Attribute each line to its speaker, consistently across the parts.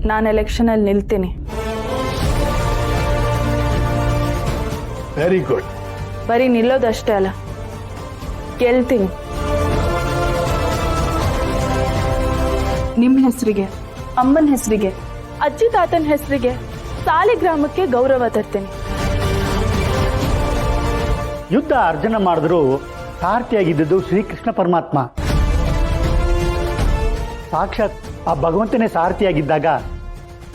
Speaker 1: ನಾನು ಎಲೆಕ್ಷನಲ್ಲಿ ನಿಲ್ತೀನಿ.
Speaker 2: Very good.
Speaker 1: ಬರೀ ನಿಲ್ಲೋದಷ್ಟೇ ಅಲ್ಲ, ಗೆಲ್ತೀನಿ. ನಿಮ್ಮ ಹೆಸರಿಗೆ, ಅಮ್ಮನ ಹೆಸರಿಗೆ, ಅಜ್ಜಿ ತಾತನ ಹೆಸರಿಗೆ, ಸಾಲಿಗ್ರಾಮಕ್ಕೆ ಗೌರವ ತರ್ತೀನಿ.
Speaker 3: ಯುದ್ಧ ಅರ್ಜುನ ಮಾಡಿದ್ರು ಸಾರಥಿಯಾಗಿದ್ದು ಶ್ರೀಕೃಷ್ಣ ಪರಮಾತ್ಮ. ಸಾಕ್ಷಾತ್ ಆ ಭಗವಂತನೇ ಸಾರಥಿಯಾಗಿದ್ದಾಗ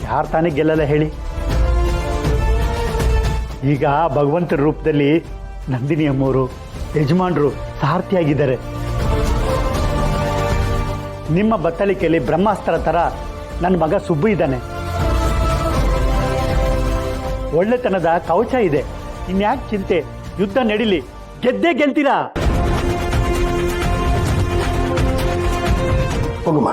Speaker 3: ಯಾರು ತಾನೇ ಗೆಲ್ಲಲ್ಲ ಹೇಳಿ? ಈಗ ಭಗವಂತರ ರೂಪದಲ್ಲಿ ನಂದಿನಿ ಅಮ್ಮವರು ಯಜಮಾನರು ಸಾರಥಿಯಾಗಿದ್ದಾರೆ. ನಿಮ್ಮ ಬತ್ತಳಿಕೆಯಲ್ಲಿ ಬ್ರಹ್ಮಾಸ್ತ್ರ ಥರ ನನ್ನ ಮಗ ಸುಬ್ಬು ಇದ್ದಾನೆ. ಒಳ್ಳೆತನದ ಕವಚ ಇದೆ. ಇನ್ಯಾಕೆ ಚಿಂತೆ? ಯುದ್ಧ ನಡೀಲಿ, ಗೆದ್ದೇ ಗೆಲ್ತೀರಾ.
Speaker 2: ಹೋಗಮ್ಮ.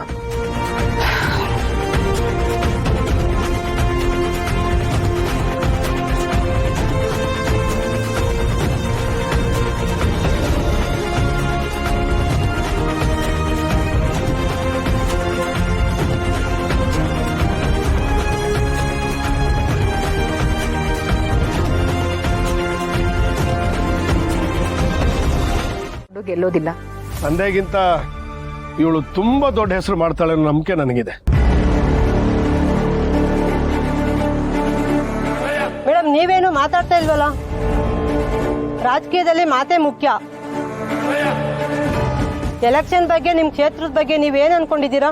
Speaker 4: ಗೆಲ್ಲೋದಿಲ್ಲ.
Speaker 2: ತಂದೆಗಿಂತ ಇವಳು ತುಂಬಾ ದೊಡ್ಡ ಹೆಸರು ಮಾಡ್ತಾಳೆ ಅನ್ನೋ ನಂಬಿಕೆ ನನಗಿದೆ.
Speaker 4: ಮೇಡಮ್, ನೀವೇನು ಮಾತಾಡ್ತಾ ಇಲ್ವಲ್ಲ? ರಾಜಕೀಯದಲ್ಲಿ ಮಾತೇ ಮುಖ್ಯ. ಎಲೆಕ್ಷನ್ ಬಗ್ಗೆ, ನಿಮ್ ಕ್ಷೇತ್ರದ ಬಗ್ಗೆ ನೀವೇನ್ ಅನ್ಕೊಂಡಿದ್ದೀರಾ?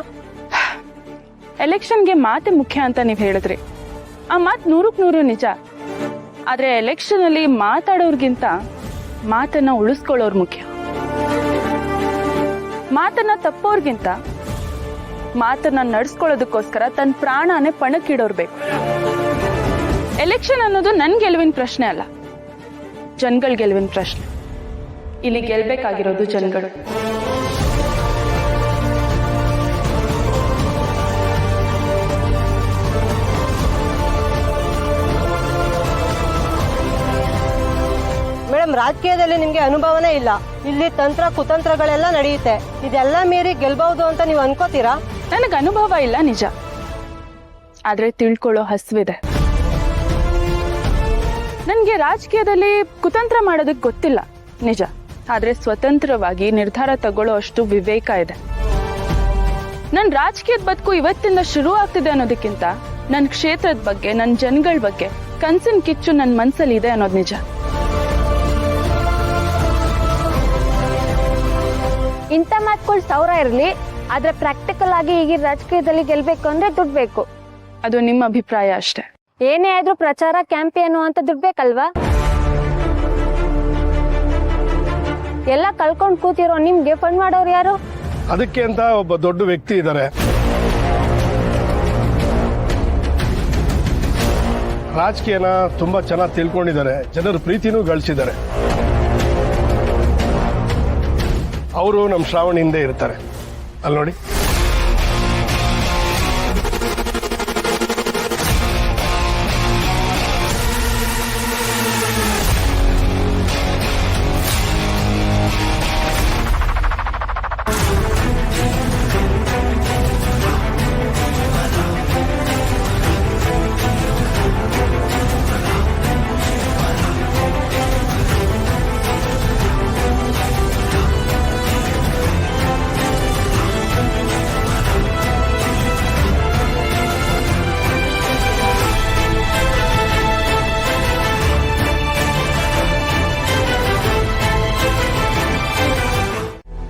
Speaker 1: ಎಲೆಕ್ಷನ್ಗೆ ಮಾತೆ ಮುಖ್ಯ ಅಂತ ನೀವು ಹೇಳಿದ್ರಿ. ಆ ಮಾತು 100% ನಿಜ. ಆದ್ರೆ ಎಲೆಕ್ಷನ್ ಅಲ್ಲಿ ಮಾತಾಡೋರ್ಗಿಂತ ಮಾತನ್ನ ಉಳಿಸ್ಕೊಳ್ಳೋರು ಮುಖ್ಯ. ಮಾತನ್ನ ತಪ್ಪೋರ್ಗಿಂತ ಮಾತನ್ನ ನಡೆಸ್ಕೊಳ್ಳೋದಕ್ಕೋಸ್ಕರ ತನ್ನ ಪ್ರಾಣನೇ ಪಣಕ್ಕಿಡೋರ್ ಬೇಕು. ಎಲೆಕ್ಷನ್ ಅನ್ನೋದು ನನ್ ಗೆಲುವಿನ ಪ್ರಶ್ನೆ ಅಲ್ಲ, ಜನಗಳ ಗೆಲುವಿನ ಪ್ರಶ್ನೆ. ಇಲ್ಲಿ ಗೆಲ್ಬೇಕಾಗಿರೋದು ಜನಗಳು.
Speaker 4: ಮೇಡಮ್, ರಾಜಕೀಯದಲ್ಲಿ ನಿಮ್ಗೆ ಅನುಭವನೇ ಇಲ್ಲ. ಇಲ್ಲಿ ತಂತ್ರ ಕುತಂತ್ರಗಳೆಲ್ಲ ನಡೆಯುತ್ತೆ. ಇದೆಲ್ಲ ಮೀರಿ ಗೆಲ್ಬಹುದು ಅಂತ ನೀವು ಅನ್ಕೋತೀರಾ?
Speaker 1: ನನಗೆ ಅನುಭವ ಇಲ್ಲ ನಿಜ, ಆದ್ರೆ ತಿಳ್ಕೊಳ್ಳೋ ಹಸಿವಿದೆ. ನನ್ಗೆ ರಾಜಕೀಯದಲ್ಲಿ ಕುತಂತ್ರ ಮಾಡೋದಕ್ಕೆ ಗೊತ್ತಿಲ್ಲ ನಿಜ, ಆದ್ರೆ ಸ್ವತಂತ್ರವಾಗಿ ನಿರ್ಧಾರ ತಗೊಳ್ಳೋ ಅಷ್ಟು ವಿವೇಕ ಇದೆ. ನನ್ ರಾಜಕೀಯದ ಬದುಕು ಇವತ್ತಿಂದ ಶುರು ಆಗ್ತಿದೆ ಅನ್ನೋದಕ್ಕಿಂತ ನನ್ನ ಕ್ಷೇತ್ರದ ಬಗ್ಗೆ, ನನ್ನ ಜನಗಳ ಬಗ್ಗೆ ಕನ್ಸಿನ ಕಿಚ್ಚು ನನ್ನ ಮನ್ಸಲ್ಲಿ ಇದೆ ಅನ್ನೋದು ನಿಜ.
Speaker 5: ಇಂಥ ಮಾತುಗಳು 1000 ಇರಲಿ, ಆದ್ರೆ ಪ್ರಾಕ್ಟಿಕಲ್ ಆಗಿ ಈಗಿನ ರಾಜಕೀಯದಲ್ಲಿ ಗೆಲ್ಬೇಕು ಅಂದ್ರೆ ದುಡ್ಡು ಬೇಕು.
Speaker 1: ಅದು ನಿಮ್ಮ ಅಭಿಪ್ರಾಯ ಅಷ್ಟೇ.
Speaker 5: ಏನೇ ಆದ್ರೂ ಪ್ರಚಾರ ಕ್ಯಾಂಪೇನು ಅಂತ ದುಡ್ಡು ಬೇಕಲ್ವಾ? ಎಲ್ಲ ಕಳ್ಕೊಂಡ್ ಕೂತಿರೋ ನಿಮ್ಗೆ ಫಂಡ್ ಮಾಡೋರು ಯಾರು?
Speaker 2: ಅದಕ್ಕೆ ಅಂತ ಒಬ್ಬ ದೊಡ್ಡ ವ್ಯಕ್ತಿ ಇದ್ದಾರೆ. ರಾಜಕೀಯನ ತುಂಬಾ ಚೆನ್ನಾಗಿ ತಿಳ್ಕೊಂಡಿದ್ದಾರೆ, ಜನರ ಪ್ರೀತಿನೂ ಗಳಿಸಿದ್ದಾರೆ. ಅವರು ನಮ್ಮ ಶ್ರಾವಣ ಹಿಂದೆ ಇರ್ತಾರೆ. ಅಲ್ಲಿ ನೋಡಿ.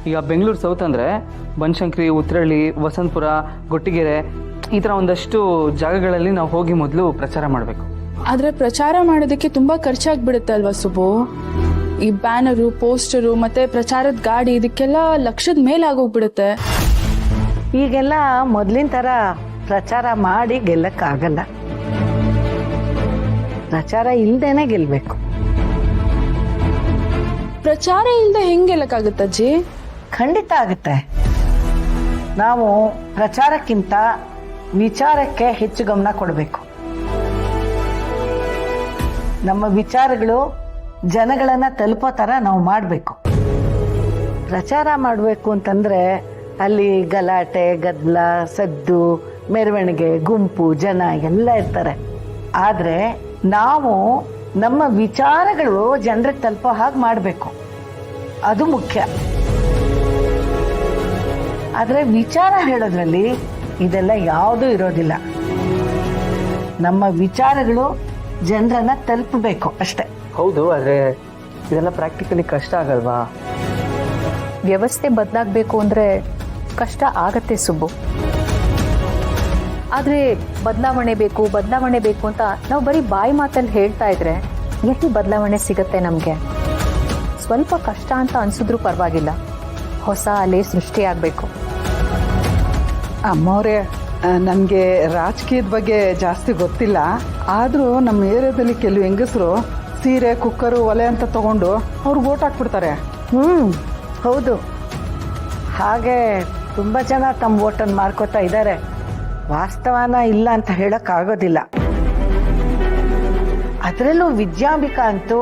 Speaker 6: ಈಗ ಬೆಂಗಳೂರು ಸೌತ್ ಅಂದರೆ ಬನಶಂಕರಿ, ಉತ್ರಳ್ಳಿ, ವಸಂತಪುರ, ಗೊಟ್ಟಿಗೆರೆ, ಈ ಥರ ಒಂದಷ್ಟು ಜಾಗಗಳಲ್ಲಿ ನಾವು ಹೋಗಿ ಮೊದಲು ಪ್ರಚಾರ ಮಾಡಬೇಕು.
Speaker 1: ಆದ್ರೆ ಪ್ರಚಾರ ಮಾಡೋದಕ್ಕೆ ತುಂಬಾ ಖರ್ಚಾಗ್ಬಿಡುತ್ತೆ ಅಲ್ವಾ ಸುಬ್ಬು? ಈ ಬ್ಯಾನರು, ಪೋಸ್ಟರು ಮತ್ತೆ ಪ್ರಚಾರದ ಗಾಡಿ, ಇದಕ್ಕೆಲ್ಲ ಲಕ್ಷದ ಮೇಲಾಗೋಗ್ಬಿಡುತ್ತೆ.
Speaker 7: ಈಗೆಲ್ಲ ಮೊದಲಿನ ಥರ ಪ್ರಚಾರ ಮಾಡಿ ಗೆಲ್ಲಕ್ಕಾಗಲ್ಲ. ಪ್ರಚಾರ ಇಲ್ದೇನೆ ಗೆಲ್ಬೇಕು.
Speaker 1: ಪ್ರಚಾರ ಇಲ್ಲದೆ ಹೆಂಗ್ ಗೆಲ್ಲಕ್ಕಾಗತ್ತಜ್ಜಿ?
Speaker 7: ಖಂಡಿತ ಆಗುತ್ತೆ. ನಾವು ಪ್ರಚಾರಕ್ಕಿಂತ ವಿಚಾರಕ್ಕೆ ಹೆಚ್ಚು ಗಮನ ಕೊಡಬೇಕು. ನಮ್ಮ ವಿಚಾರಗಳು ಜನಗಳನ್ನ ತಲುಪೋ ಥರ ನಾವು ಮಾಡಬೇಕು. ಪ್ರಚಾರ ಮಾಡಬೇಕು ಅಂತಂದ್ರೆ ಅಲ್ಲಿ ಗಲಾಟೆ, ಗದ್ದಲ, ಸದ್ದು ಮೆರವಣಿಗೆ, ಗುಂಪು, ಜನ ಎಲ್ಲ ಇರ್ತಾರೆ. ಆದ್ರೆ ನಾವು ನಮ್ಮ ವಿಚಾರಗಳು ಜನರಿಗೆ ತಲುಪೋ ಹಾಗೆ ಮಾಡಬೇಕು, ಅದು ಮುಖ್ಯ. ಆದ್ರೆ ವಿಚಾರ ಹೇಳೋದ್ರಲ್ಲಿ ಇದೆಲ್ಲ ಯಾವುದೂ ಇರೋದಿಲ್ಲ. ನಮ್ಮ ವಿಚಾರಗಳು ಜನರನ್ನ ತಲುಪಬೇಕು ಅಷ್ಟೆ.
Speaker 6: ಹೌದು, ಆದರೆ ಇದೆಲ್ಲ ಪ್ರಾಕ್ಟಿಕಲಿ ಕಷ್ಟ ಆಗಲ್ವಾ?
Speaker 8: ವ್ಯವಸ್ಥೆ ಬದಲಾಗಬೇಕು ಅಂದರೆ ಕಷ್ಟ ಆಗತ್ತೆ ಸುಬ್ಬು. ಆದರೆ ಬದಲಾವಣೆ ಬೇಕು ಅಂತ ನಾವು ಬರೀ ಬಾಯಿ ಮಾತಲ್ಲಿ ಹೇಳ್ತಾ ಇದ್ರೆ ಎಲ್ಲಿ ಬದಲಾವಣೆ ಸಿಗುತ್ತೆ ನಮಗೆ? ಸ್ವಲ್ಪ ಕಷ್ಟ ಅಂತ ಅನ್ಸಿದ್ರೂ ಪರವಾಗಿಲ್ಲ, ಹೊಸ ಅಲೆ ಸೃಷ್ಟಿಯಾಗಬೇಕು.
Speaker 9: ಅಮ್ಮವ್ರೆ, ನನಗೆ ರಾಜಕೀಯದ ಬಗ್ಗೆ ಜಾಸ್ತಿ ಗೊತ್ತಿಲ್ಲ. ಆದರೂ ನಮ್ಮ ಏರಿಯಾದಲ್ಲಿ ಕೆಲವು ಹೆಂಗಸರು ಸೀರೆ, ಕುಕ್ಕರು, ಒಲೆ ಅಂತ ತಗೊಂಡು ಅವ್ರಿಗೆ ಓಟ್ ಹಾಕ್ಬಿಡ್ತಾರೆ.
Speaker 7: ಹೌದು, ಹಾಗೆ ತುಂಬ ಜನ ತಮ್ಮ ಓಟನ್ನು ಮಾರ್ಕೋತಾ ಇದ್ದಾರೆ. ವಾಸ್ತವನ ಇಲ್ಲ ಅಂತ ಹೇಳೋಕ್ಕಾಗೋದಿಲ್ಲ. ಅದರಲ್ಲೂ ವಿದ್ಯಾಂಬಿಕಾ ಅಂತೂ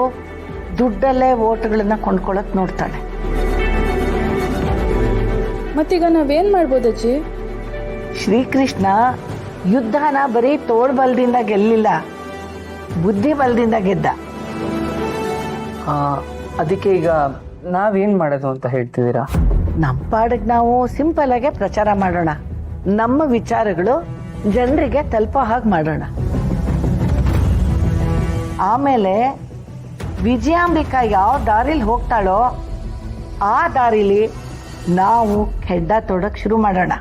Speaker 7: ದುಡ್ಡಲ್ಲೇ ಓಟ್ಗಳನ್ನ ಕೊಂಡ್ಕೊಳ್ಳೋಕೆ ನೋಡ್ತಾಳೆ.
Speaker 1: ಮತ್ತೀಗ ನಾವೇನ್ ಮಾಡ್ಬೋದಜ್ಜಿ?
Speaker 7: ಶ್ರೀಕೃಷ್ಣ ಯುದ್ಧನ ಬರೀ ತೋಳ್ಬಲದಿಂದ ಗೆಲ್ಲಿಲ್ಲ, ಬುದ್ಧಿ ಬಲದಿಂದ ಗೆದ್ದ.
Speaker 6: ಅದಕ್ಕೆ ಈಗ ನಾವೇನು ಮಾಡೋದು ಅಂತ ಹೇಳ್ತಿದ್ದೀರಾ?
Speaker 7: ನಮ್ಮ ಪಾಡಿಗೆ ನಾವು ಸಿಂಪಲ್ ಆಗಿ ಪ್ರಚಾರ ಮಾಡೋಣ, ನಮ್ಮ ವಿಚಾರಗಳು ಜನರಿಗೆ ತಲುಪೋ ಹಾಗೆ ಮಾಡೋಣ. ಆಮೇಲೆ ವಿಜಯಾಂಬಿಕಾ ಯಾವ ದಾರಿಲಿ ಹೋಗ್ತಾಳೋ ಆ ದಾರಿಲಿ ನಾವು ಹೆಡ್ಡ ತೊಡಕ್ ಶುರು ಮಾಡೋಣ.